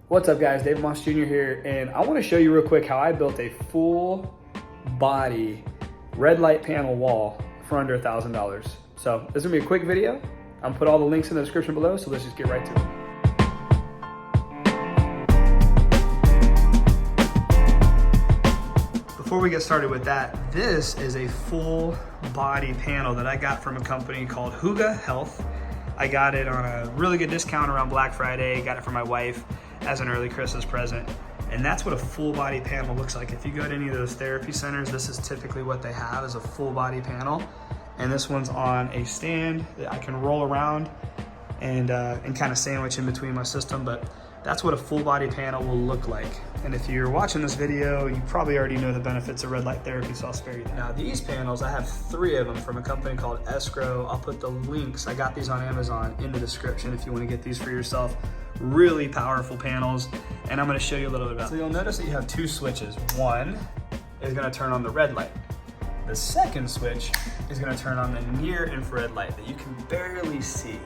What's up guys, Dave Moss Jr. here, and I wanna show you real quick how I built a full body red light panel wall for under $1,000. So this is gonna be a quick video. I'm gonna put all the links in the description below, so let's just get right to it. Before we get started with that, this is a full body panel that I got from a company called Hygge Health. I got it on a really good discount around Black Friday, got it for my wife as an early Christmas present. And that's what a full body panel looks like. If you go to any of those therapy centers, this is typically what they have, is a full body panel. And this one's on a stand that I can roll around and kind of sandwich in between my system, but that's what a full body panel will look like. And if you're watching this video, you probably already know the benefits of red light therapy, so I'll spare you that. Now these panels, I have 3 of them from a company called Escrow. I'll put the links, I got these on Amazon, in the description if you want to get these for yourself. Really powerful panels, and I'm going to show you a little bit about it. So you'll notice that you have 2 switches. One is going to turn on the red light. The second switch is going to turn on the near infrared light that you can barely see.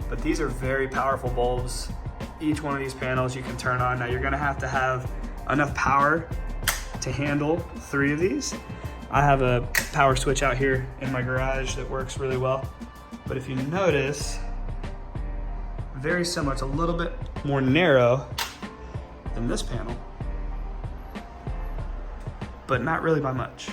But these are very powerful bulbs. Each one of these panels you can turn on. Now you're gonna have to have enough power to handle 3 of these. I have a power switch out here in my garage that works really well. But if you notice, very similar, it's a little bit more narrow than this panel, but not really by much.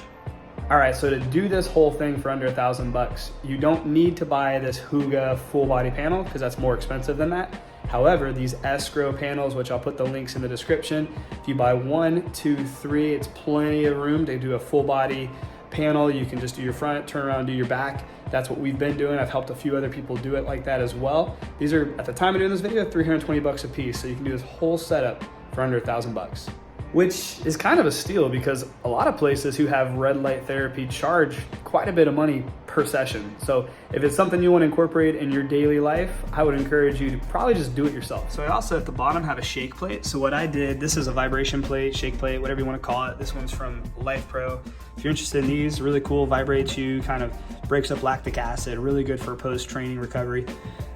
All right, so to do this whole thing for under $1,000, you don't need to buy this Hygge full body panel because that's more expensive than that. However, these Escrow panels, which I'll put the links in the description, if you buy 1, 2, 3, it's plenty of room to do a full body panel. You can just do your front, turn around, do your back. That's what we've been doing. I've helped a few other people do it like that as well. These are, at the time of doing this video, $320 a piece. So you can do this whole setup for under $1,000. Which is kind of a steal because a lot of places who have red light therapy charge quite a bit of money per session. So if it's something you want to incorporate in your daily life, I would encourage you to probably just do it yourself. So I also at the bottom have a shake plate. So what I did, this is a vibration plate, shake plate, whatever you want to call it. This one's from Life Pro. If you're interested in these, really cool, vibrates you, kind of breaks up lactic acid, really good for post-training recovery.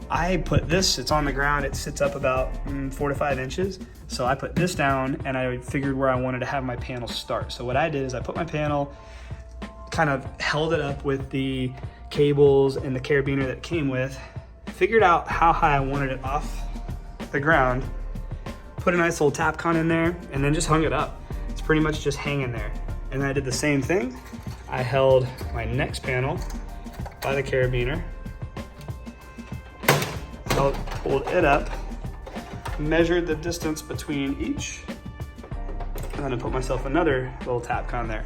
I put this, it's on the ground, it sits up about 4 to 5 inches. So I put this down and I figured where I wanted to have my panel start. So what I did is I put my panel, kind of held it up with the cables and the carabiner that it came with, figured out how high I wanted it off the ground, put a nice little tap con in there, and then just hung it up. It's pretty much just hanging there. And then I did the same thing. I held my next panel by the carabiner, pulled it up, measured the distance between each, and then I put myself another little tap con there,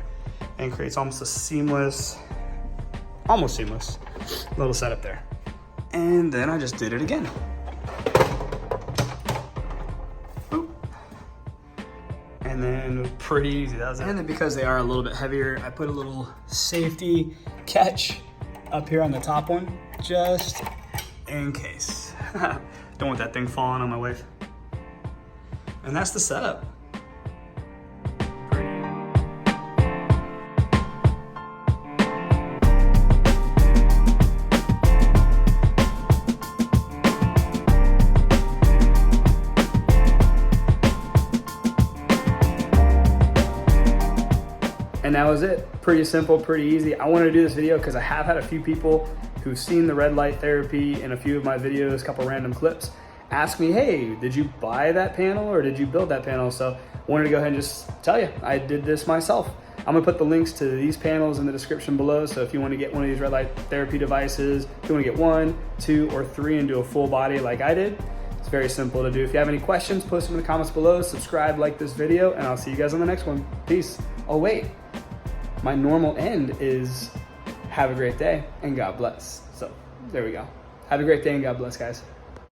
and creates almost a seamless, almost seamless little setup there. And then I just did it again. Boop. And then it was pretty easy, that was it. And then because they are a little bit heavier, I put a little safety catch up here on the top one, just in case. Don't want that thing falling on my wife. And that's the setup. And that was it. Pretty simple, pretty easy. I wanted to do this video because I have had a few people who've seen the red light therapy in a few of my videos, a couple random clips, ask me, hey, did you buy that panel or did you build that panel? So I wanted to go ahead and just tell you, I did this myself. I'm gonna put the links to these panels in the description below. So if you want to get one of these red light therapy devices, if you want to get 1, 2, or 3 and do a full body like I did, it's very simple to do. If you have any questions, post them in the comments below, subscribe, like this video, and I'll see you guys on the next one. Peace. Oh wait, my normal end is have a great day and God bless. So there we go. Have a great day and God bless, guys.